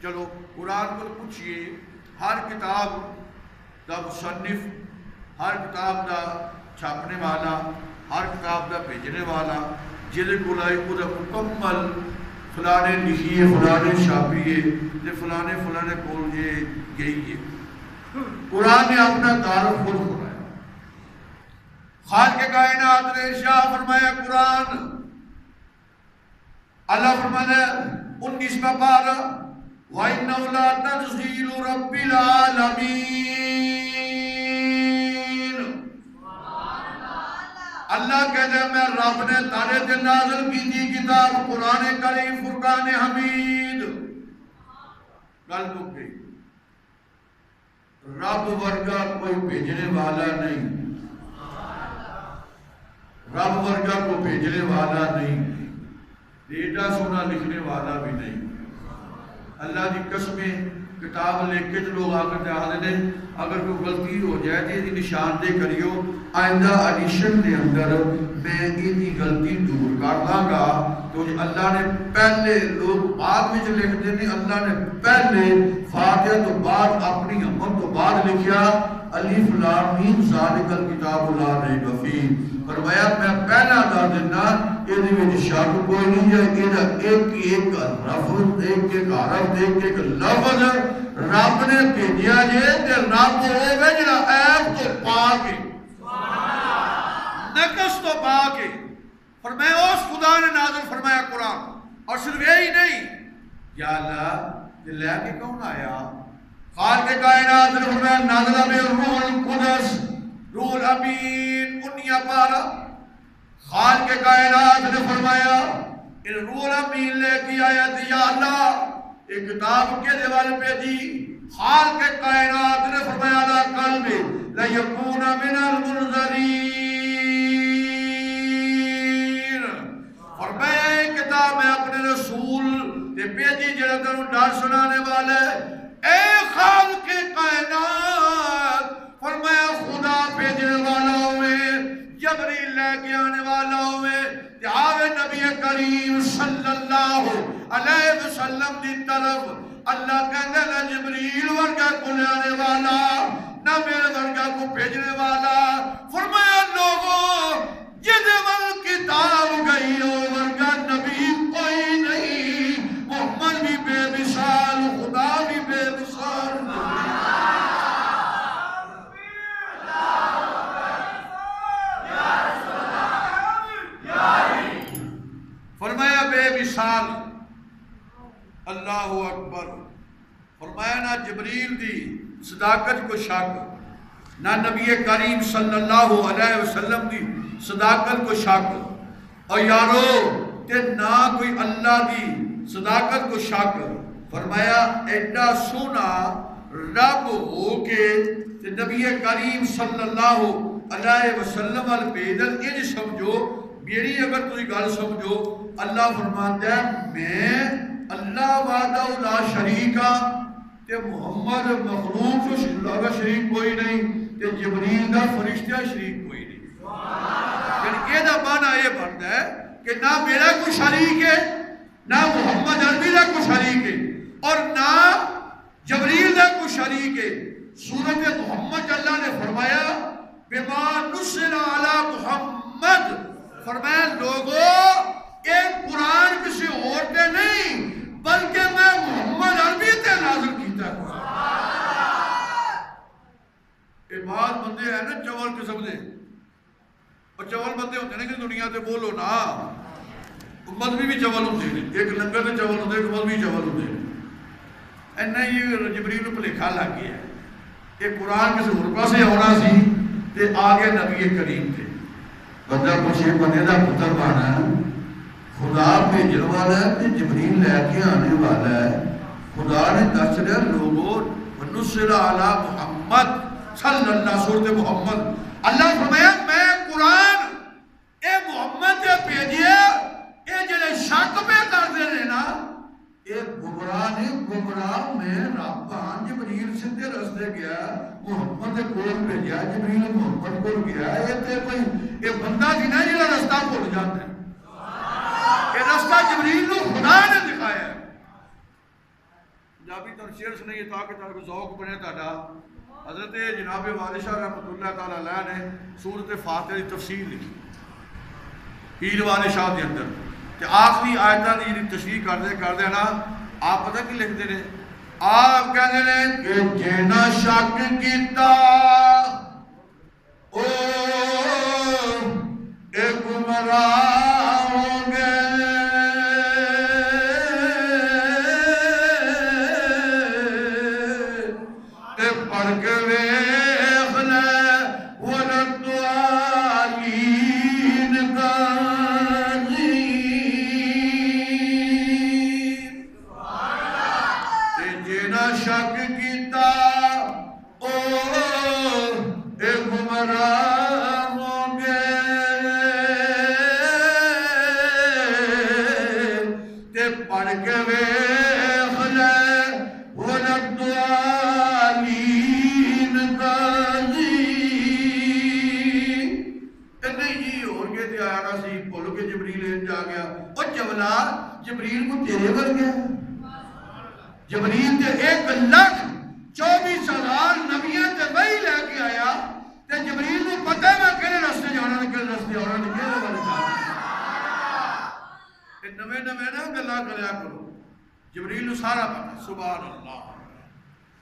چلو قرآن کو پوچھئے ہر کتاب دا مصنف، ہر کتاب دا چھاپنے والا، ہر کتاب دا بھیجنے والا جلے کو لائے کو دا مکمل فلانے لکھیے، فلانے چھاپیے، فلانے کو یہ گئی ہے۔ قرآن نے اپنا تعارف خود فرمایا، خالق کائنات نے ارشاد فرمایا قرآن، اللہ فرمانا 19واں پارہ وَإِنَّهُ لَتَنزِيلُ رَبِّ الْعَالَمِينَ۔ اللہ کہتے ہیں میں رب نے تارے تے نازل کی تھی کتاب قرآن کریم فرقان حمید۔ گل مک گئی، رب ورگا کوئی بھیجنے والا نہیں، رب ورگا کو بھیجنے والا نہیں، ایڈا سونا لکھنے والا بھی نہیں۔ اللہ کی قسمیں کتاب لکھ کے جو لوگ آکر آدھے نے اگر کوئی غلطی ہو جائے تو یہ نشاندہ کریو، آئندہ ایڈیشن دے اندر میں یہ غلطی دور کر داں گا۔ تو اللہ نے پہلے لوگ بعد میں جو لکھ دینے، اللہ نے پہلے فاتحہ تو بعد اپنی امت تو بعد لکھیا الف لام میم ذالک الکتاب لا ریب فیہ۔ فرمایا میں پہلا دا دینا یہ میں شک کوئی نہیں ہے، یہ ایک ایک لفظ، ایک ایک حرف، ایک ایک لفظ رب نے بھیجیا جے تے رب ہوے جڑا عیب تو پا کے نقص تو پا کے فرمایا اس خدا نے نازل فرمایا قرآن۔ اور صرف یہی نہیں، یا اللہ یہ لے کے کون آیا؟ خالق کائنات نے فرمایا نازل میں روح القدس، روح الامین 19واں پارہ۔ خالق کائنات نے فرمایا ان روح الامین لے کی آیا تھی، یا اللہ ایک کتاب کے دیوال پہ دی۔ خالق کائنات نے فرمایا لا قلب لیکون من المنذرین۔ فرمایا ایک کتاب میں اپنے رسول تے پیجی جڑا تنوں ڈر سنانے والا ہے۔ اے خالق کائنات فرمایا خدا بھیجنے والا ہوئے، جبریل لے کے آنے والا ہوئے، آوے نبی کریم صلی اللہ علیہ وسلم دی طرف۔ اللہ کہنے لے جبریل ورگا کو لے آنے والا، نہ میرے ورگا کو بھیجنے والا۔ فرمایا لوگوں جدے ول کتاب گئی ہو ورگا نبی کوئی نہیں، محمد بھی بے مثال، خدا بھی بے مثال۔ فرمایا بے مثال، اللہ اکبر۔ فرمایا نہ جبریل دی صداقت کو شک، نہ نبی کریم صلی اللہ علیہ وسلم دی صداقت کو شک، اور یارو تے نہ کوئی اللہ دی صداقت کو شک۔ فرمایا ایڈا سونا رب ہو کے نبی کریم صلی اللہ علیہ وسلم البیدل ان سمجھو، میری اگر کوئی گل سمجھو، اللہ فرماتا ہے میں اللہ وحدہ لا شریکہ تے محمد مخلوق جو اللہ کا شریک کوئی نہیں، تے جبریل دا فرشتہ شریک کوئی نہیں۔ یعنی یہ دا معنی یہ بنتا ہے کہ نہ میرا کوئی شریک ہے، نہ محمد عربی دا کوئی شریک ہے، اور نہ جبریل دا کوئی شریک ہے۔ سورۃ محمد اللہ نے فرمایا بما نزل علی محمد، فرمایا لوگوں ایک قرآن کسی اور تے نہیں بلکہ میں محمد عربی تے نازل کیتا ہے۔ یہ بات بندے ہیں نا چول قسم دے، اور چول بندے ہوتے ہیں کہ دنیا تے بولو نا، مذہبی بھی چول ہوتے ہیں، ایک لنگر تے چول ہوتے ہیں، ایک مذہبی چول ہوتے ہیں۔ اینا یہ جبریل کو لکھا لگ گیا ہے کہ قرآن کسی اور پاسے ہونا سی تے آگے نبی کریم تھے۔ بندہ پوچھے بندے دا پتر بانا ہے، خدا بھیجنے والا ہے تے جبریل لے کے آنے والا ہے۔ خدا نے دس رہا لوگوں نزل علی محمد صلی اللہ سورۃ محمد، اللہ فرمایا میں قرآن اے محمد دے بھیجیا، اے جڑے شک پہ کر دے نا اے گمراہ نے، گمراہ میں ربان جبریل سدھے رستے گیا، محمد کول بھیجا، جبریل محمد کول گیا۔ یہ تے کوئی یہ بندہ جی نا جڑا رستہ بھول جاتا ہے، یہ رستہ جبریل نو خدا نے دکھایا ہے۔ تو شعر سنائیے تاکہ تاکہ ذوق بنے تاڑا. حضرت جناب والد شاہ رحمۃ اللہ تعالیٰ علیہ نے سورۃ فاتحہ کی تفسیر لکھی پیر والد شاہ کے اندر کہ آخری آیتاں کی تشریح کردے نا آپ پتہ کی لکھتے ہیں؟ آپ کہتے ہیں کہ جینا شک کیتا او اے گمراہ ہوں گے تے پڑھ کے ویکھ لے ولد عالین قاضی تے جینا شک کیتا او اے گمراہ ہوں گے تے پڑھ کے ویکھ لے ولد عالین قاضی. نہیں جی اور کے تے آیا نا سی بولو کہ جبریل جا گیا او جبلا جبریل کو تیرے ور گیا. جبریل تے 1,24,000 نبیاں تے وہی لے کے آیا تے جبریل کو پتہ ہے میں کہڑے راستے جانا تے کہڑے راستے آنا تے کہڑے والے جانا. تے نویں نا گلاں کریا کرو جبریل نو سارا پتہ. سبحان اللہ.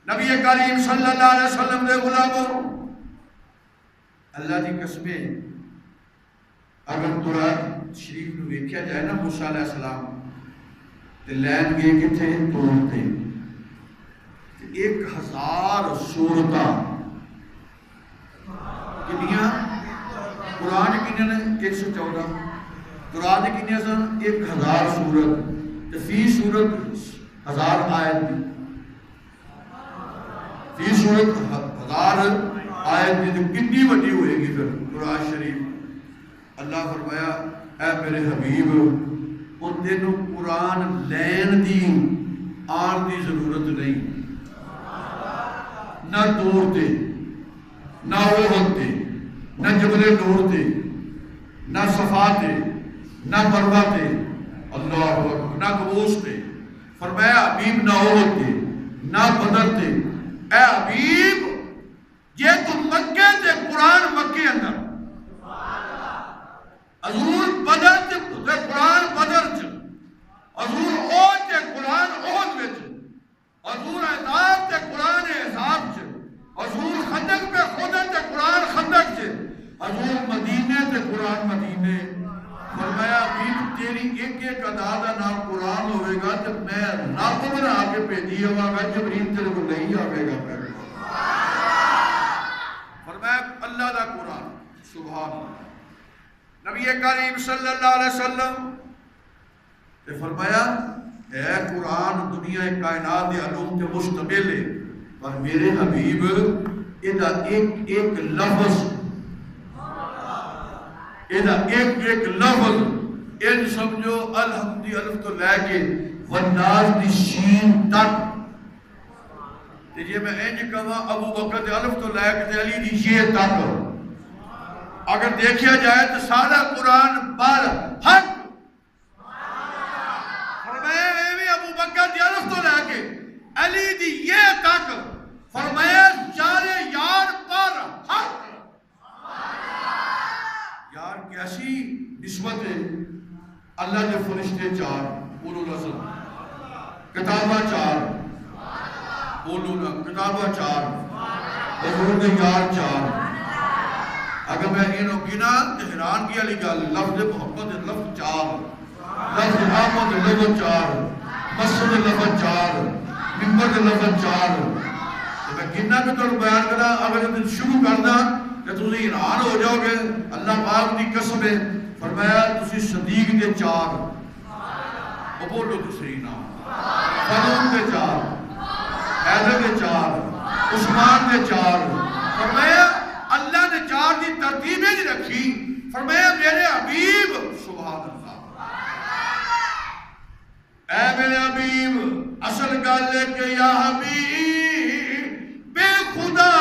نبی کریم صلی اللہ علیہ وسلم دے غلامو اللہ دی قسمیں اگر قرآن شریف نو ویکھیا جائے نا موسیٰ علیہ السلام تے لین گئے کتھے طور تے 1,000 سورتاں کنیاں قرآن کنیاں نے 114 قرآن کنیاں سن 1,000 سورت تے فی سورت 1000 آیت دی فی سورت 1000 آیت دی کتنی وڈی ہوئے گی پھر قرآن شریف. اللہ فرمایا اے میرے حبیب ان دنوں قرآن لین دی آن دی ضرورت نہیں. نہ دور تے نہ اوہد تے نہ جبل نور تے نہ صفا تے نہ مروہ تے اللہ اکبر نہ قبوس تے. فرمایا حبیب نہ اوہد تے نہ بدر تے. اے حبیب جے تو مکے تے قرآن مکے اندر حضور بدر تے قرآن بدر چ حضور اوہد تے قرآن اوہد وچ حضور احزاب تے قرآن احزاب چ حضور خندق پہ خودت تے قرآن خندق چ حضور مدینے تے قرآن مدینے. فرمایا حبیب تیری ایک ایک ادا دا نام قرآن ہوئے گا تو میں رب بنا کے بھیجی ہوا گا جبریل تیرے کو نہیں آئے گا. فرمایا اللہ دا قرآن. سبحان اللہ. نبی کریم صلی اللہ علیہ وسلم نے فرمایا اے قرآن دنیا کائنات دے علوم تے مشتمل ہے پر میرے حبیب ایدہ ایک ایک لفظ ان سمجھو الحمدی الف تو لے کے والناس دی شین تک تے جے میں انج کہاں ابو بکر دے الف تو لے کے علی دی یہ تک اگر دیکھیا جائے تو سارا قرآن بار حق فرمایا میں ابو بکر دی الف تو لے کے علی دی یہ تک فرمایا چارے یار پر حق. یار کیسی نسبت ہے. اللہ کے فرشتے 4 اولو العزم کتابہ 4 اولو کتابہ 4 حضور کے یار 4. اگر میں انہوں گنا حیران کیا لکھا لفظ محمد لفظ 4 لفظ احمد لفظ 4 مسجد لفظ 4 ممبر لفظ 4 میں گنا بھی تو بیان کرا. اگر تم شروع کرنا کہ تم حیران ہو جاؤ گے. اللہ پاک دی قسم ہے فرمایا تسی صدیق دے 4 وہ بولو دوسری نام فاروق دے 4 حیدر دے 4 عثمان دے 4. فرمایا اللہ نے 4 دی ترتیبیں نہیں رکھی. فرمایا میرے حبیب سبحان اللہ اے میرے حبیب اصل گل ہے کہ یا حبیب بے خدا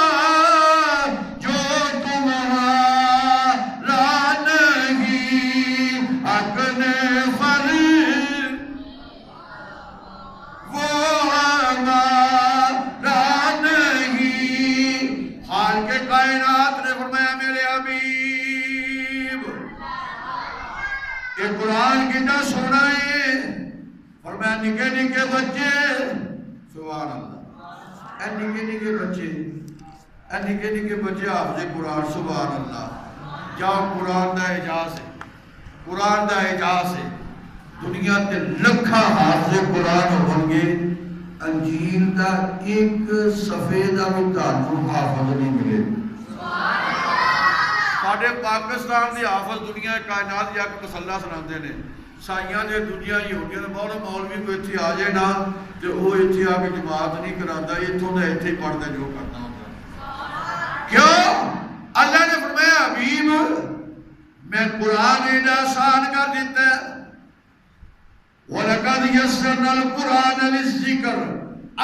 جو تمہارا نہیں اپنے فرض وہ ہمارا نکے نکے بچے سبحان اللہ اے نکے نکے بچے حافظ قرآن سبحان اللہ جاؤ قرآن دا اعجاز ہے دنیا تے لکھا حافظ قرآن ہوں گے انجیل دا ایک صفحے دا بھی تعلق حافظ نہیں ملے ساڑھے پاکستان دی حافظ دنیا کائنات یا کہ مسلح سناندے نے سائیاں دے دنیا یہودیاں نے بہت مولوی کو اتھی آ جائے نا تو وہ اتھی آ کے جماعت نہیں کراتا اتھوں دے اتھی پڑھتا جو کرنا ہوتا کیوں؟ اللہ نے فرمایا حبیب میں قرآن ایڈا آسان کر دیتا ہے وَلَقَدْ يَسَّرْنَا الْقُرْآنَ لِلذِّكْرِ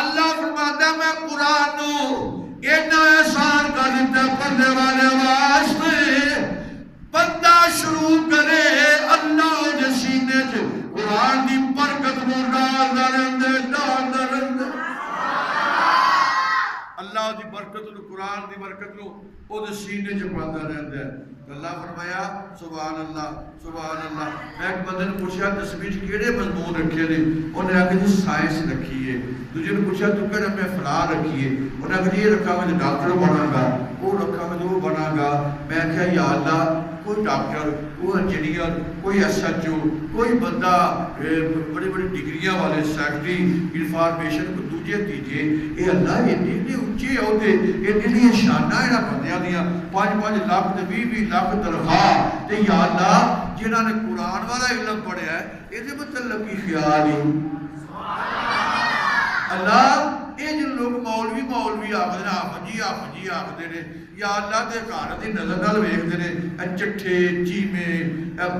اللہ فرماتا ہے میں قرآن ایڈا آسان کر دیتا ہے پڑھنے والے واسطے بندہ شروع کرے اللہ جسینے جو قرآن دی برکت نو ڈال درندے اللہ دی برکت نو قرآن دی برکت نو او دے سینے جو پڑھتا رہتا ہے اللہ فرمایا سبحان اللہ میں ایک بندے نے پوچھا تصویر کیڑے مضمون رکھے نے انہیں آگے جی سائنس رکھی ہے دوجہ نے پوچھا تو کہنا میں فلاں رکھی ہے انہیں آگے یہ رکھا میں ڈاکٹر بنا گا وہ رکھا میں وہ بنا گا میں کہا یا اللہ کوئی ڈاکٹر کوئی انجینئر کوئی ایس ایچ او کوئی بندہ بڑی بڑی ڈگریاں والے سیکٹری انفارمیشن کو دوجے دیجئے اے اللہ یہ نینے اونچے ہوتے یہ نینے شانہ ہے نا بندیاں دیا 5 لاکھ 20 لاکھ تنخواہ تے یا اللہ جنہاں نے قرآن والا علم پڑھیا ہے یہ دے مطلب کی خیال ہی اللہ یہ جن لوگ مولوی آخر حافظی آخر نے یا اللہ دے کارتی نظر نال ویکھدے نے چٹھے چیمے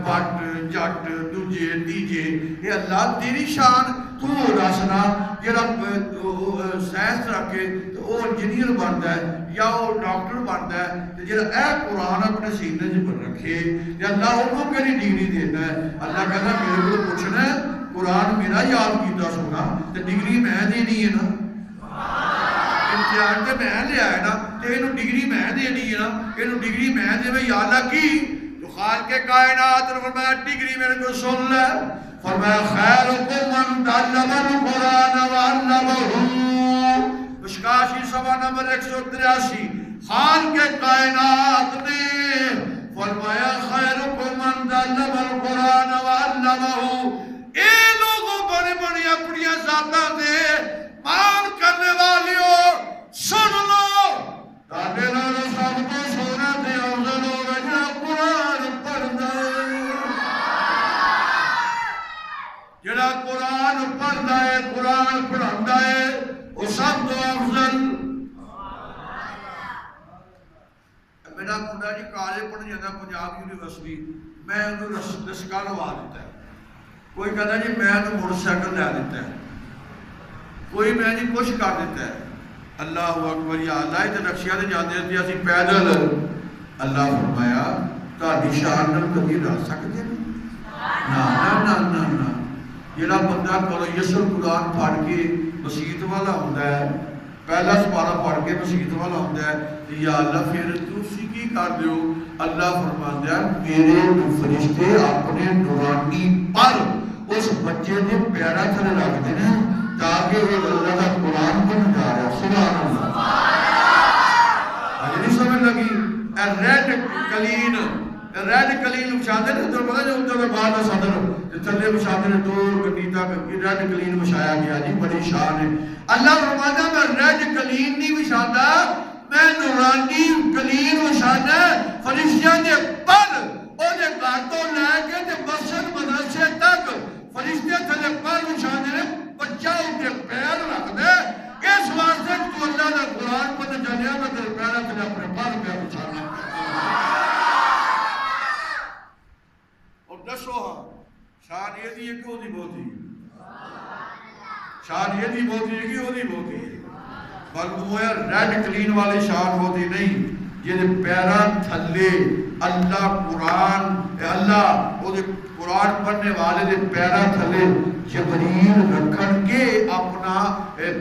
بٹ جٹ دوجے تیجے اے اللہ تیری شان تو رسنا جڑا سائنس رکھے تو وہ انجینئر بنتا ہے یا وہ ڈاکٹر بنتا ہے جڑا اے قرآن اپنے سینے پر رکھے یا اللہ وہ کہڑی ڈگری دیتا ہے اللہ کہتا ہے میرے کو پوچھنا ہے قرآن میرا یاد کیتا سونا تو ڈگری میں دینی ہے نا امتحان تے میں لے آئے نا تے انہوں ڈگری میں دینی ہے نا انہوں ڈگری میں دے میں یا اللہ کی تو خالق کائنات نے فرمایا ڈگری میرے کو سن لے فرمایا خیرکم من تعلم القرآن وعلمہ مشکاشی صفحہ نمبر 183 خالق کائنات نے فرمایا خیرکم من تعلم القرآن وعلمہ اے لوگوں بڑے بڑی اپنی ذاتہ دے مان کرنے والیوں سن لو تانے لوگ سب کو سونا دے افضل ہو گیا قرآن پڑھنا جڑا قرآن پڑھنا ہے قرآن پڑھنا ہے وہ سب تو افضل میرا منڈا جی کالج پڑھنے جاتا پنجاب یونیورسٹی میں انہوں رسکا لوا دیتا ہے کوئی کہتا جی میں انہوں موٹر سائیکل لیا دیتا ہے کوئی میں جی کچھ کر دیتا ہے اللہ اکبر یا اللہ تے رکشیاں تے جاندے تے اسی پیدل اللہ فرمایا تہاڈی شان نال کبھی رل سکدے نا جڑا بندہ کولو یسر قرآن پڑھ کے مسجد والا ہوندا ہے پہلا سپارہ پڑھ کے مسجد والا ہوندا ہے تے یا اللہ پھر تسی کی کر دیو اللہ فرماندا ہے میرے فرشتے اپنے نورانی پر اس بچے دے پیراں تھلے رکھ دے نے تاکہ وہ اللہ کا قرآن بن جا رہا ہے سبحان اللہ آج نہیں سمجھ لگی ریڈ کلین مشاہدے نے تو پتا جو اتر بعد صدر تھلے مشاہدے نے دور گنیتا ریڈ کلین مشایا گیا جی بڑی شان ہے اللہ فرماتا میں ریڈ کلین نہیں مشاہدہ میں نورانی کلین مشاہدہ فرشتیاں دے پر او دے کارتوں لے کے دے مسجد مدرسے تک فرشتے تھلے پر مشاہدے نے بچہ ان کے پیر رکھ دے اس واسطے تو اللہ نے قرآن پر جانیا میں تیرے پیرہ تیرے اپنے پر پہ اچھانا اور دسو شان یہ دی کہ وہ دی بہتی شان یہ دی بہتی ہے کہ وہ دی بہتی ہے بلکہ وہ ریڈ کلین والی شان ہوتی نہیں یہ پیرہ تھلے اللہ قرآن اللہ وہ قرآن پڑھنے والے دے پیرہ تھلے جبریل رکھن کے اپنا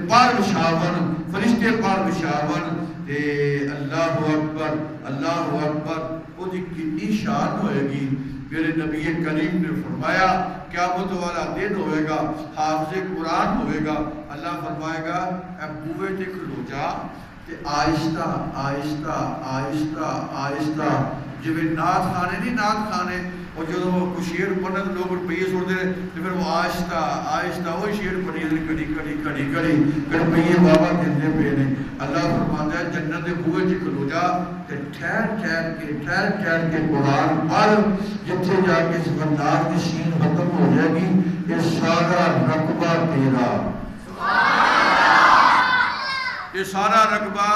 پر بشاون فرشتے پر بشاون تے اللہ اکبر وہ دی کتنی شان ہوئے گی میرے نبی کریم نے فرمایا قیامت والا دن ہوئے گا، حافظ قرآن ہوئے گا، اللہ فرمائے گا اے بوئے تے کھلو جا تے آہستہ آہستہ آہستہ آہستہ جو نعت خانے نہیں، نعت خانے اور جو کوئی شعر پڑھنے تو لوگ روپیے سوڑتے ہیں تو پھر وہ آہستہ آہستہ وہی شعر پڑھی کڑی کڑی کڑی کڑی پھر روپیے بابا دیندے پے نے۔ اللہ فرماتا ہے جنت دے بوئے چ کھلو جا تے ٹھہر کے قرآن پڑھ، جتھے جا کے سمندر کی شین ختم ہو جائے گی، یہ سارا رقبہ تیرا، یہ سارا رقبہ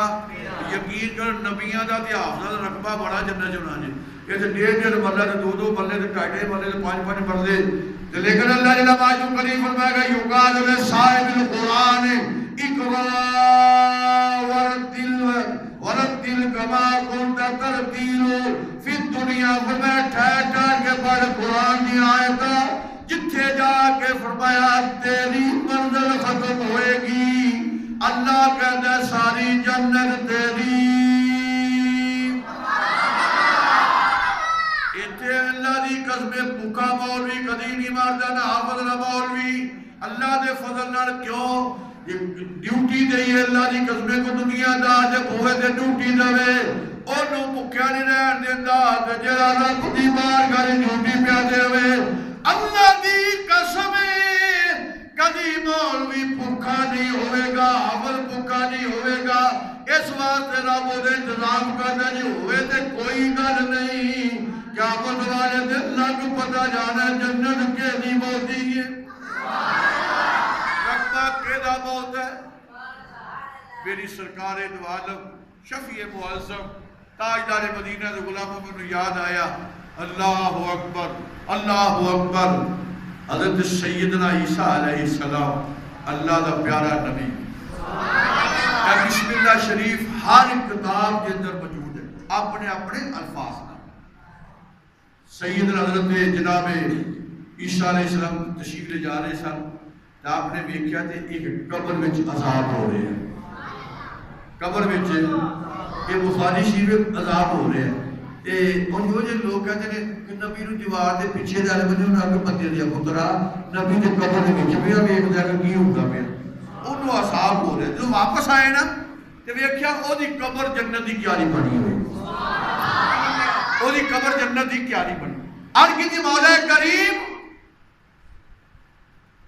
یقین کر نبیاں دا تے حافظاں دا رقبہ بڑا جنت چ ہونا جی۔ یہ تو ڈیڑھ مرلے تے دو مرلے تے ڈھائی مرلے تے پانچ مرلے تے لیکن اللہ جل ماجو کریم فرمائے گا یقال لصاحب القرآن اقرا ورتل کما کنت ترتیل فی الدنیا، فرمایا ٹھہر کے پڑھ قرآن دی آیتاں، جتھے جا کے فرمایا تیری منزل ختم ہوئے گی، اللہ کہتا ہے ساری جنت تیری۔ اتھے اللہ دی قسمیں بھوکا مولوی کدی نہیں ماردا نہ حافظ نہ مولوی، اللہ دے فضل نال کیوں ڈیوٹی دئی اللہ دی قسمیں کو دنیا دا جب ہوئے تے ڈیوٹی دے انہوں بھوکیا نہیں رہن دیندا تے جڑا رب دی بارگاہ ڈیوٹی پیا دے اللہ دی قسمیں کدی مولوی بھوکا نہیں ہوئے گا، حافظ بھوکا نہیں ہوئے گا، اس واسطے رب دے انتظام کرنا جی ہوئے تے کوئی گل نہیں، کیا والے دن لگ پتہ جانا جنت کے نہیں موتی ہے، رقبہ کیدا موت ہے۔ میری سرکار دو عالم شفیع معظم تاجدار مدینہ دے غلاموں میں یاد آیا، اللہ اکبر اللہ اکبر، حضرت سیدنا عیسیٰ علیہ السلام اللہ دا پیارا نبی، بسم اللہ شریف ہر کتاب کے اندر موجود ہے اپنے اپنے الفاظ کا۔ سیدنا حضرت جناب عیسیٰ علیہ السلام تشریف لے جا رہے سن تو آپ نے دیکھا کہ ایک قبر میں عذاب ہو رہے ہیں، قبر میں یہ بخاری شریف عذاب ہو رہے ہیں، ان جو لوگ کہتے ہیں کہ نبی نو دیوار دے پیچھے دے بنے انہاں کے بندے دیا پترا نبی دے قبر دے وچ بھی ویکھ جا کے کی ہوندا پیا، انہوں عذاب ہو رہے جو واپس آئے نا تے ویکھیا او دی قبر جنت دی کیاری بنی ہوئی، او دی قبر جنت دی کیاری بنی، عرض کی مولا کریم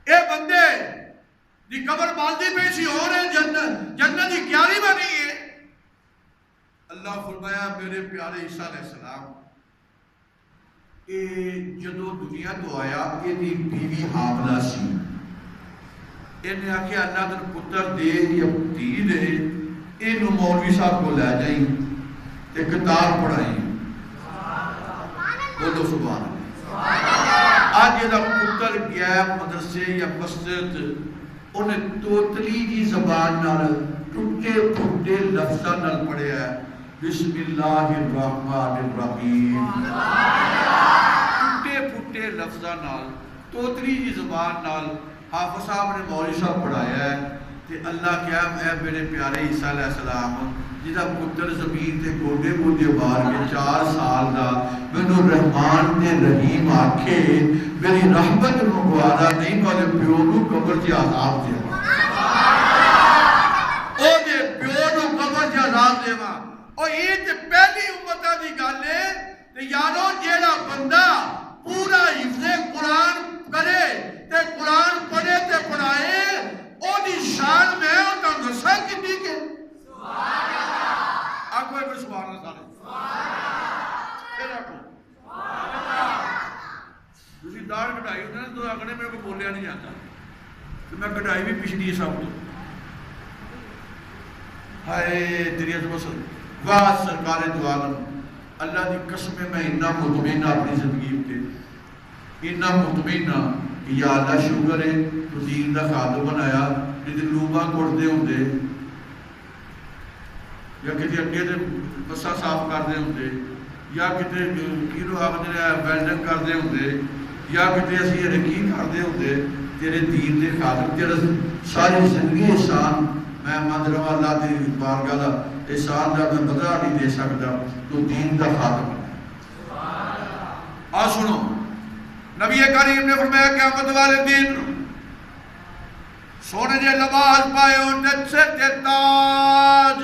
اے بندے دی قبر بالدی پیشی ہو رہے جنت دی کیاری بنی ہے۔ اللہ فرمایا میرے پیارے عیسیٰ علیہ السلام جدو دنیا تو آیا یہ دی بیوی حاملہ سی، انہیں آکھیا اللہ در پتر دے یا دھی دے انہوں مولوی صاحب کو لے جائیں تے کتاب پڑھائیں، بولو سبحان اللہ۔ آج یہ دا پتر گیا مدرسے یا مسجد، انہیں توتلی جی زبان نال ٹوٹے پھوٹے لفظاں نال پڑھے ہے بسم اللہ الرحمن الرحیم، ٹوٹے پھوٹے لفظاں نال توتلی جی زبان نال حافظ صاحب نے مولوی صاحب پڑھایا ہے کہ اللہ کیا اے میرے پیارے عیسیٰ علیہ السلام جیدہ پتر زمین تے گوڑے گوڑے بار کے 4 سال دا مینوں رحمان تے رحیم آکھے میری رحمت مگوارا نہیں والے پیونو قبر جی عذاب دے او دے پیونو قبر جی عذاب دے اور یہ تے پہلی امتہ دی گالے تے یارو جیڑا بندہ پورا حفظ قرآن کرے تے قرآن پڑھے تے پڑھائے او دی شان میں او تا نسا کتنی کے سبحان اللہ، آکھو ایک سبحان اللہ سارے پھر آکھو سبحان اللہ۔ دوسری دار کٹائی ہوتا ہے تو آگنے میں کو بولیا نہیں جاتا تو میں کٹائی بھی پچھلی سب تو ہائے تیری عظمت سے واہ سرکار دو عالم اللہ دی قسم میں اتنا مطمئنہ اپنی زندگی کے اتنا مطمئنہ کہ یا اللہ شکر ہے تو دین دا خادم بنایا جدی لوبا کوڑ دے ہوں دے یا کسی اگے دے بسا صاف کر دے ہوں دے یا کسی کیلو آگے دے ویلڈنگ کر دے ہوں دے یا کسی اسی رکی کر دے ہوں دے تیرے دین دے خادم تیرے ساری زندگی احسان میں مند رہا اللہ دی بارگاہ دا احسان دا میں بدلا نہیں دے سکتا تو دین دا خاتم سنو، نبی کریم نے فرمایا قیامت والے دن سونے دے لباس پائے ہوندے سر تے تاج،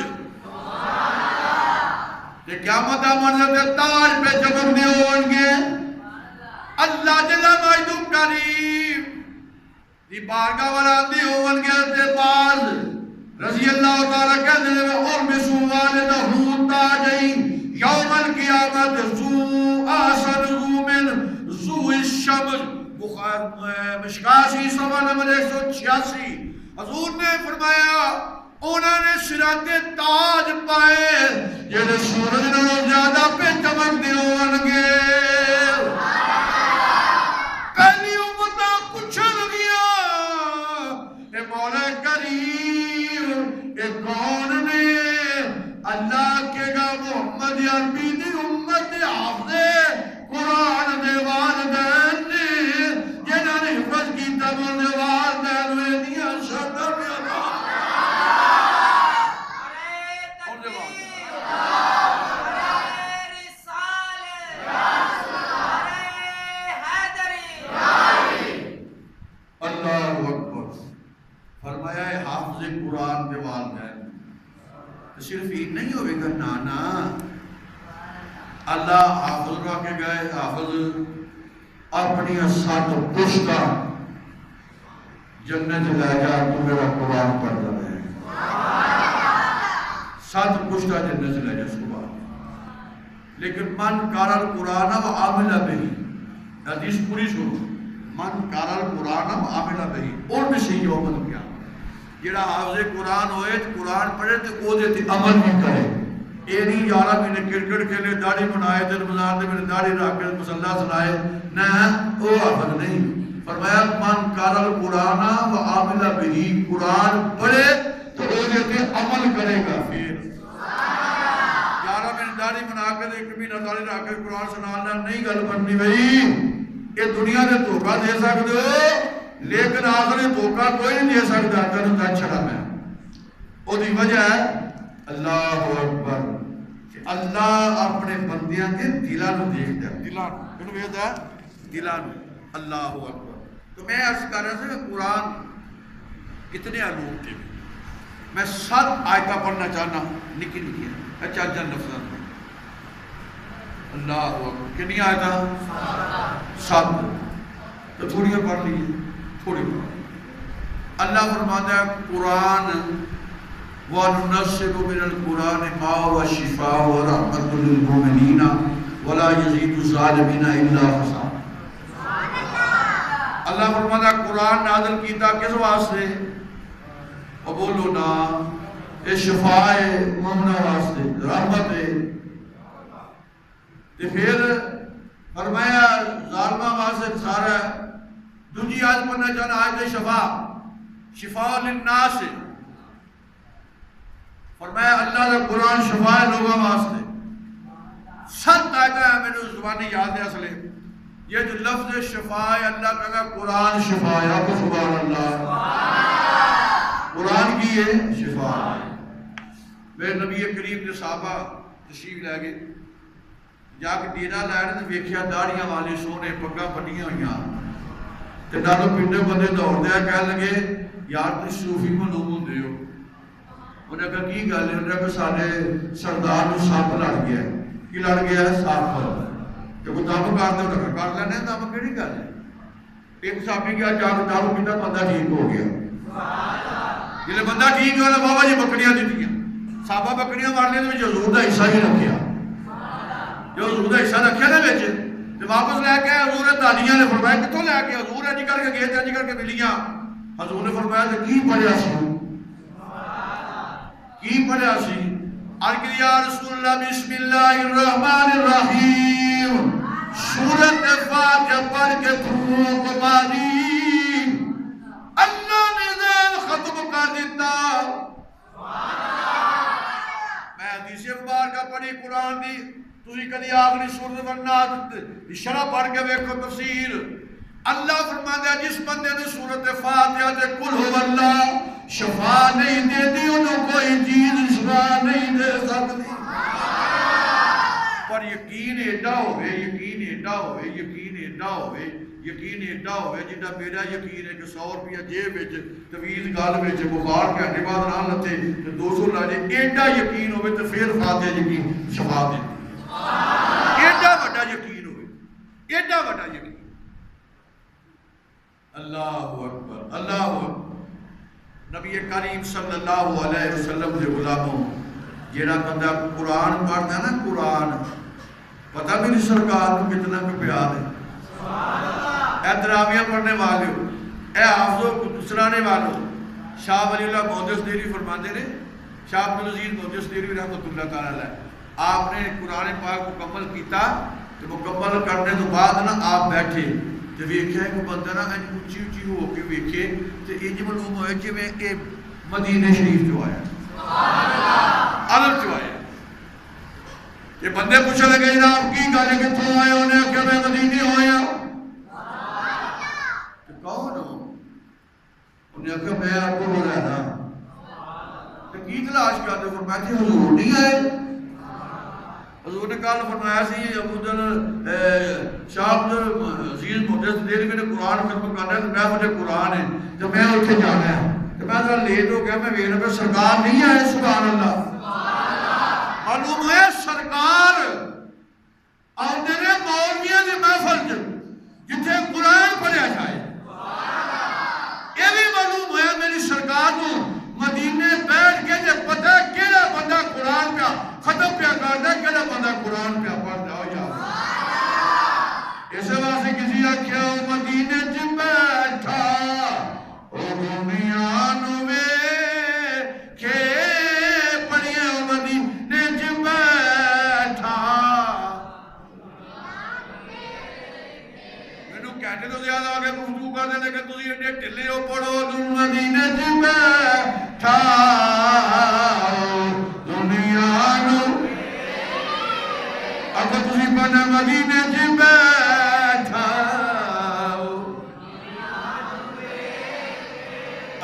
تے قیامت دا منظر تے تاج پہ چمک دے ہونگے، اللہ جل مجدو کریم دی بارگاہ والا دی ہونگے تے باز رضی اللہ تعالیٰ کہتے ہیں اور بسو والدہو تاجین یوم القیامت زو آسن زو من زو الشمس مشکاسی صفحہ نمبر 186 حضور نے فرمایا انہوں نے صراط تاج پائے جنہیں سورج نے زیادہ پہ چمک دے ہونگے، پہلی امتہ پوچھن گیا اے مولا کریم اے کون نے؟ اللہ کے گا محمد عربی دی امت حافظ قرآن دے والدین نے جنہاں نے حفظ کی تمام دے والدین ہوئے دیا شرطہ پہ اللہ اکبر فرمایا ہے حافظ قرآن دے والدین صرف ہی نہیں ہوئے گا نانا اللہ حافظ رو کے گئے حافظ اپنی سات پشتہ جنت لے جا تو میرا قرآن پڑھ رہے ہیں، سات پشتہ جنت لے جا صبح، لیکن من کارل قرآن و عاملہ بہی، حدیث پوری سنو، من کارل قرآن و عاملہ بہی اور میں سے یومن کیا جڑا حافظ قرآن ہوئے قرآن پڑھے تو او دے تے عمل بھی کرے، اے نہیں یارا میں نے کرکٹ کھیلے داڑھی بنائے تے رمضان دے میں نے داڑھی رکھ کے مصلی سنائے، نہ او حافظ نہیں، فرمایا من کارل قرآن و عاملہ بہی، قرآن پڑھے تو او دے تے عمل کرے گا، پھر یارا میں نے داڑھی بنا کے ایک بھی نہ داڑھی رکھ کے قرآن سنانا نہیں گل بننی بھئی، یہ دنیا نے دھوکہ دے سکتے ہو لیکن آخری دھوکہ کوئی نہیں دے سکتا تنو تا چھڑا میں، او دی وجہ ہے اللہ اکبر کہ اللہ اپنے بندیاں کے دلانو دیکھتا ہے، دلانو کنو بیتا ہے دلانو، اللہ اکبر۔ تو میں عرض کر رہا تھا کہ قرآن کتنے علوم تھے، میں 7 آیتہ پڑھنا چاہنا نکی نکی ہے اچھا جن لفظ اللہ اکبر، کنی آیتہ 7 تو تھوڑی پڑھ لیجیے تھوڑی پڑھ۔ اللہ فرماتا ہے قرآن وَنُنَزِّلُ مِنَ الْقُرْآنِ مَا هُوَ شِفَاءٌ وَرَحْمَةٌ لِلْمُؤْمِنِينَ وَلَا يَزِيدُ الظَّالِمِينَ إِلَّا خَسَارًا۔ اللہ فرماتا ہے قرآن نازل کیتا کس واسطے؟ اور بولو نا اے شفاء مومنہ واسطے، رحمت ہے، تو پھر فرمایا ظالمہ واسطے سارا دوجی آیت پڑھنا چاہنا آیت شفاء للناس، فرمایا اللہ کا قرآن شفاء لوگوں واسطے، 7 آیتیں ہیں میرے زبانی یاد ہے اصلے، یہ جو لفظ شفاء اللہ کا قرآن شفاء، آپ کو سبحان اللہ، قرآن کی ہے شفاء۔ میرے نبی کریم نے صحابہ تشریف لے گئے، جا کے ڈیرا لے رہے تو ویکھیا داڑیاں والے سونے پگاں بنیاں ہوئیاں تے نالوں پنڈے بندے دوڑ دیا کہنے لگے یار تسی صوفی معلوم ہوندے ہو، انہیں کہا کی گل ہے؟ انہیں کہا سارے سردار نو سانپ لڑ گیا ہے، کی لڑ گیا ہے؟ سانپ پر کہ کوئی دم کر دے انہیں کر لینے دم کیڑی گل ہے؟ ایک صحابی کیا دارو پیتا بندہ ٹھیک ہو گیا، جلے بندہ ٹھیک ہو گیا بابا جی بکریاں دیتیاں، صحابہ بکریاں مارنے تو جو حضور دا حصہ ہی رکھیا، جو حضور دا حصہ رکھیا نا بیچے تو واپس لے کے حضور دانیاں نے فرمایا کتوں لے کے حضور اجی کر کے گئے تھے اجی کر کے ملیاں، حضور نے فرمایا کہ کی پڑھیا سی کی پڑھیا سی عرض یا رسول اللہ بسم اللہ الرحمن الرحیم سورت فاتحہ پڑھ کے پھوک ماری اللہ نے ذہن ختم کر دیتا۔ میں حدیث مبارکہ پڑھی قرآن دی تُسی کدی آخری سورت ورنہ شرح پڑھ کے ویکھو تفسیر، اللہ فرماتا ہے جس بندے نے سورت فاتحہ تے قل هو اللہ شفا نہیں دے دی انہوں کوئی چیز شفا نہیں دے سکتی، پر یقین ایڈا ہوئے ایڈا ہوئے یقین ایڈا ہوئے جنہا میرا یقین ہے کہ 100 روپیہ جیب وچ طویل گال وچ بخار گھنٹے بعد نہ لتے تے 200 لا جائے ایڈا یقین ہوئے تو پھر فاتح یقین شفا دے ایڈا بڑا یقین ہوئے ایڈا بڑا یقین اللہ اکبر اللہ اکبر نبی کریم صلی اللہ علیہ وسلم دے غلاموں جیڑا بندہ قرآن پڑھتا ہے نا قرآن پتہ میری سرکار کو کتنا کو پیار ہے اے تراویہ پڑھنے والے ہو اے حافظوں کو دوسرانے والے ہو شاہ ولی اللہ محدث دیری فرماتے رہے شاہ عبدالعزیز محدث دیری رحمۃ اللہ تعالیٰ علیہ آپ نے قرآن پاک مکمل کیتا تو مکمل کرنے تو بعد نا آپ بیٹھے تو ویکھے کہ بندہ نا اونچی اونچی ہو کے ویکھے تو انج معلوم ہوئے کہ میں مدینہ شریف جو آیا عالم جو آیا یہ بندے پوچھنے لگے جناب کی گالے کتوں آئے انہیں کہ میں مدینہ ہویا تو کون ہو انہیں کہ میں آپ کو ہو رہا نا تو کی تلاش کرتے فرمایا کہ حضور نہیں آئے حضور نے کہا فرمایا سی ابو جل شاہ عزیز محدث دیری میں نے قرآن ختم کرنا ہے تو میں مجھے قرآن ہے تو میں اٹھے جانا ہے تو میں ذرا لیٹ ہو گیا میں ویرہ پہ سرکار نہیں آئے سبحان اللہ معلوم ہے سرکار آنے نے مولویاں دی محفل جتھے قرآن پڑھیا جائے یہ بھی معلوم ہے میری سرکار کو مدینے بیٹھ کے جب پتہ کیڑا بندہ قرآن کا ختم پیا کرتا ہے کیڑا بندہ قرآن پیا پڑھتا ہو یا اسے واسے کسی آکھیا مدینے چ بیٹھا او دنیا نو ویکھے پڑھیا مدینے چ بیٹھا مینوں کہنے تو زیادہ آگے گفتگو کر دے لیکن تسی ایڈے ڈھلے ہو پڑھو مدینے چ بیٹھا دنیا نو اگر تسی پڑھنا مدینے چ بیٹھا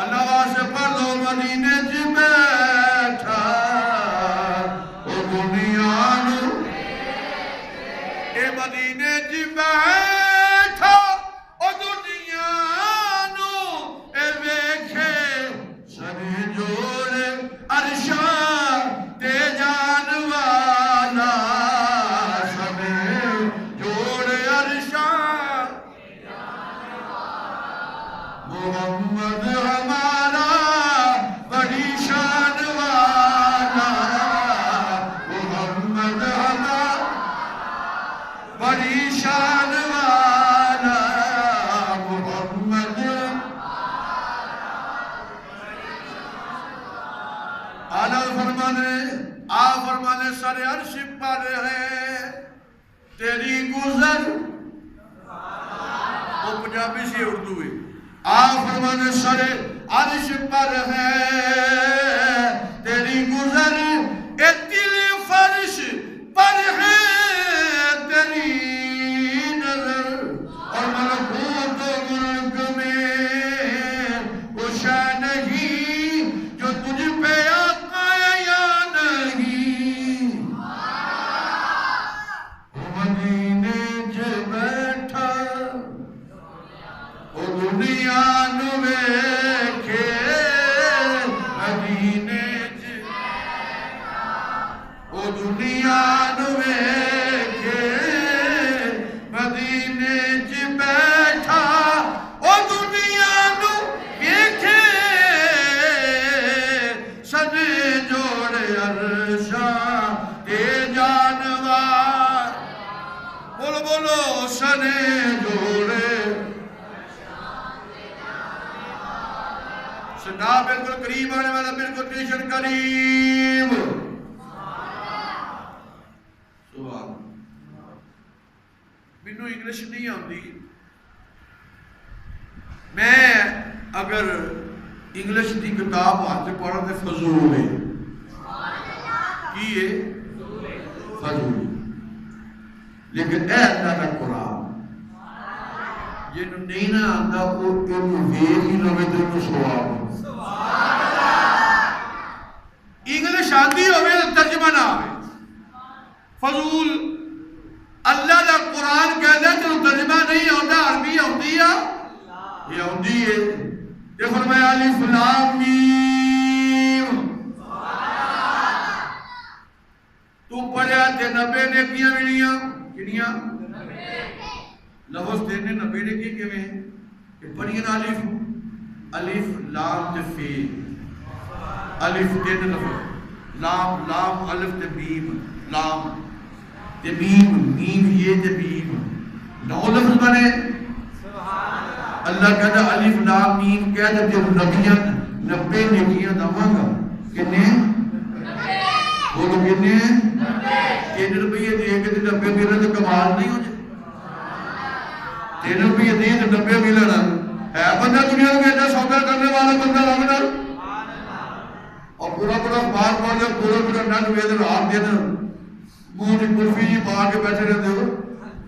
اللہ واسطے پڑھ لو مدینے چ بیٹھا او دنیا نو اے مدینے چ بیٹھا او دنیا نو اے ویکھے سنے جوڑ عرشاں تے جان والا سنے جوڑ عرشاں محمد ہمارا بڑی شان والا محمد ہمارا بڑی شان والا محمد آلہ فرمانے سر عرش پر ہے تیری گزر وہ پنجابی سے اردو ہے فرمانے سر عرش پر ہے تیری گزر اے دل فرش پر ہے تیری نظر اور ملکوت و ملک میں وہ شے نہیں جو تجھ پہ آقا ہے یا نہیں مدینے چ بیٹھا او دنیا نو ویکھے مدینے چ او دنیا نو ویکھے مدینے چ بیٹھا او دنیا نو ویکھے سنے جوڑ عرشاں تے جانوار بولو بولو سنے جوڑے سنا بالکل قریب آنے والا بالکل ٹیشن قریب سبحان مینوں انگلش نہیں آتی میں اگر انگلش دی کتاب ہاتھ پڑھا تو فضول ہے کی ہے فضول لیکن اے اللہ کا قرآن جنہوں نہیں نہ آتا وہ ویکھ ہی لوے تو سواب انگلش آتی ہوئے ترجمہ نہ آئے فضول اللہ کا قرآن کہتا ہے جو ترجمہ نہیں لام میم تو پڑھیا تے 90 نیکیاں ملیاں کنیاں لفظ تینے 90 نیکی کیویں کہ پڑھیا الف لام تے فی الف تین لفظ لام لام الف تے میم لام تے میم میم یہ تے میم 9 لفظ بنے اللہ کہتا الف لام میم کہتا جو نبیاں 90 نیکیاں داواں گا کتنے بولو کتنے 3 روپیے دے کے 90 ملے تو کمال نہیں ہو جائے 3 روپیے دے تو 90 ملنا ہے بندہ دنیا میں ایسا سودا کرنے والا بندہ لگنا اور پورا بات بول دے پورا نٹ ویدر ہاتھ دے دے منہ کی کلفی جی پا کے بیٹھے رہتے ہو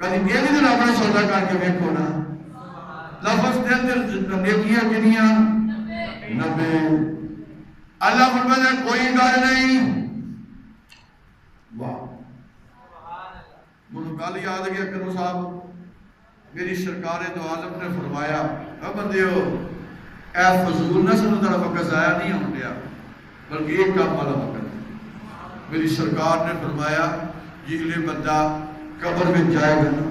کبھی یہ بھی دن اپنا سودا کر کے دیکھو نا لفظ دے اندر نیکیاں کنیاں 90 اللہ فرماتا ہے کوئی گل نہیں واہ مجھے گل یاد گیا کرو صاحب میری سرکار دو عالم نے فرمایا اے بندیو اے فضول نہ سنو تیرا وقت ضائع نہیں ہو گیا بلکہ ایک کام والا وقت میری سرکار نے فرمایا جگلے بندہ قبر میں جائے گا نا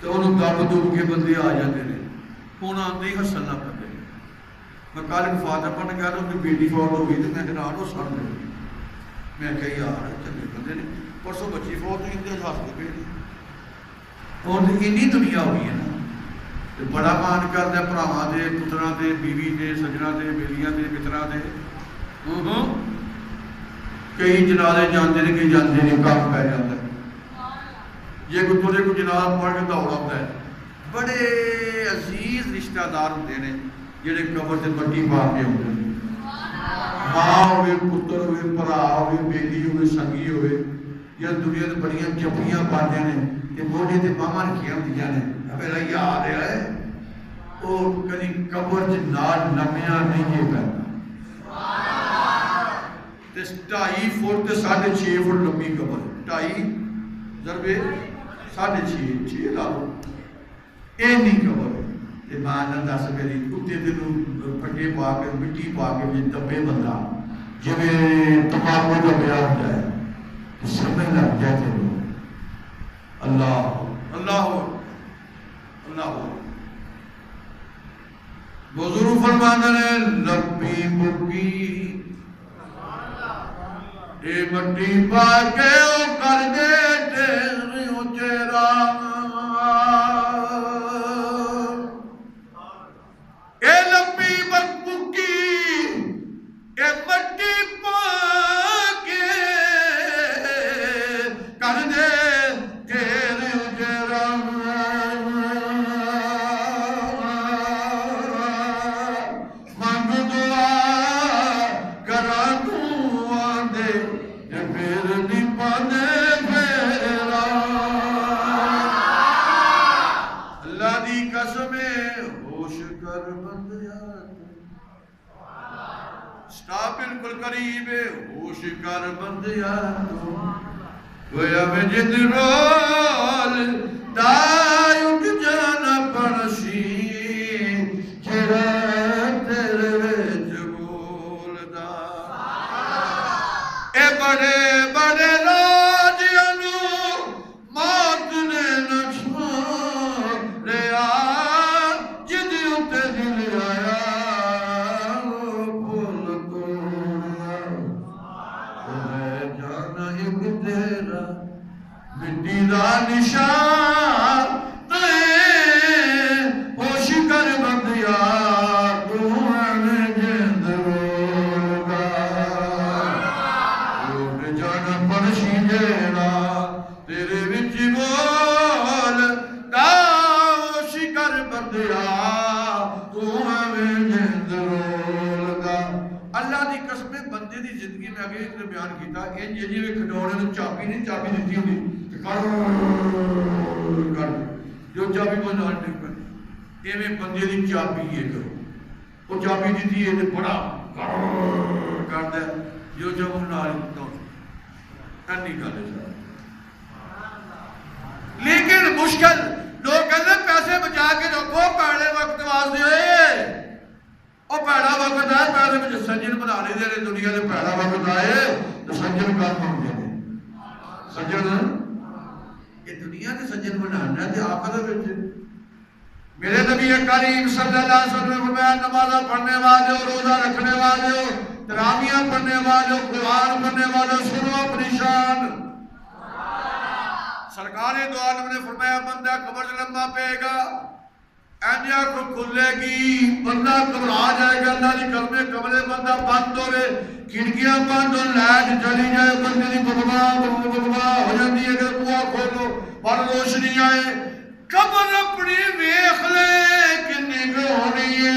تو انہوں دب دب کے بندے آ جاتے ہیں ہونا آتے ہی حسن نہ پڑتے میں کالن فاطمہ نے کہا تھا کہ بیٹی فوت ہو گئی تو میں حیران ہو سن رہی میں کہا یار چلے بندے نے پرسوں بچی فوت ہوئی اندر ہاتھ کے بیٹی اور انہی دنیا ہوئی ہے نا بڑا مان کرتا ہے بھراواں دے پتراں دے بیوی دے سجنا دے بیلیاں دے متراں دے کئی جنازے جاندے نے کئی جاندے نہیں کام پہ جاتا ہے یہ کوئی تھوڑے کو جناب پڑھ کے دوڑ آتا ہے بڑے عزیز رشتہ دار ہوتے ہیں جڑے قبر سے مٹی پا کے ہوتے ہیں ماں ہوئے پتر ہوئے بھرا ہوئے بیٹی ہوئے سنگی ہوئے یا دنیا سے بڑیاں چپڑیاں پاتے ہیں کہ موڑے تے ماما رکھیاں ہوندیاں نے میرا یاد ہے وہ کدی قبر چ نال نمیاں نہیں ہے پہنا تے 2.5 فٹ تے 6.5 فٹ لمبی قبر 2.5 ضربے 6.5 لاؤ اے نہیں قبر تے ماں نے دس میری کتے تے نوں پھٹے پا کے مٹی پا کے وچ دبے بندہ جویں تماکو دا بیاہ ہوندا ہے سمجھ لگ جائے تے اللہ اللہ اللہ بزرگ فرماتے ہیں لبی بکی اے مٹی پا کے او کر دے تیریوں چہرہ اے لبی بکی اے مٹی پا کے کر دے تیریوں چہرہ مانگ دعا کرا دعا دے پھر نہیں پانے پھیرا اللہ دی قسم ہوش کر بندیا سٹاپ بالکل قریب ہوش کر بندیا گویا میں جد رول دائی اٹھ جانا پڑسی جڑا تیرے وچ بولدا اے بڑے بڑے راجیاں نوں موت نے نہ چھوڑیا جد اتے دل آیا پھول توڑیا اے جانا ایک تیرا مٹی دا نشان ہوش کر بندیا تو ہمیں جند روگا لوٹ جانا پرشی جیڑا تیرے وچ بول دا ہوش کر بندیا تو ہمیں جند روگا اللہ دی قسمیں بندے دی زندگی میں آگے ایک نے بیان کیتا یہ جی میں کھڈوڑے نے چابی نہیں چابی دیتی ہوندی کر جو چابی کو نال ٹک پہ ایویں بندے دی چابی یہ کرو وہ چابی دیتی ہے تے بڑا کردا ہے جو جب نال تو نہیں گل ہے لیکن مشکل لوگ کہتے ہیں پیسے بچا کے رکھو پیڑے وقت واسطے اور پیڑا وقت آئے پیڑے میں سجن بنا لی دے دنیا کے پیڑا وقت آئے تو سجن کام ہو گئے سجن یہ دنیا کے سجن بنانا ہے آخر میرے نبی کریم صلی اللہ علیہ وسلم نے فرمایا نمازہ پڑھنے والے ہو روزہ رکھنے والے ہو تراویح پڑھنے والے ہو قرآن پڑھنے والے ہو سنو اپنی شان سرکار دو عالم نے فرمایا بندہ قبر لمبا پے گا اینجا کو کھلے گی بندہ گھبرا جائے گا اللہ کی قدمیں قبرے بندہ بند ہو رہے کھڑکیاں بند ہو لائٹ چلی جائے بندے کی بغبا ہو جاتی ہے کہ بوا کھولو اور روشنی آئے قبر اپنی ویکھ لے کنی کو ہونی ہے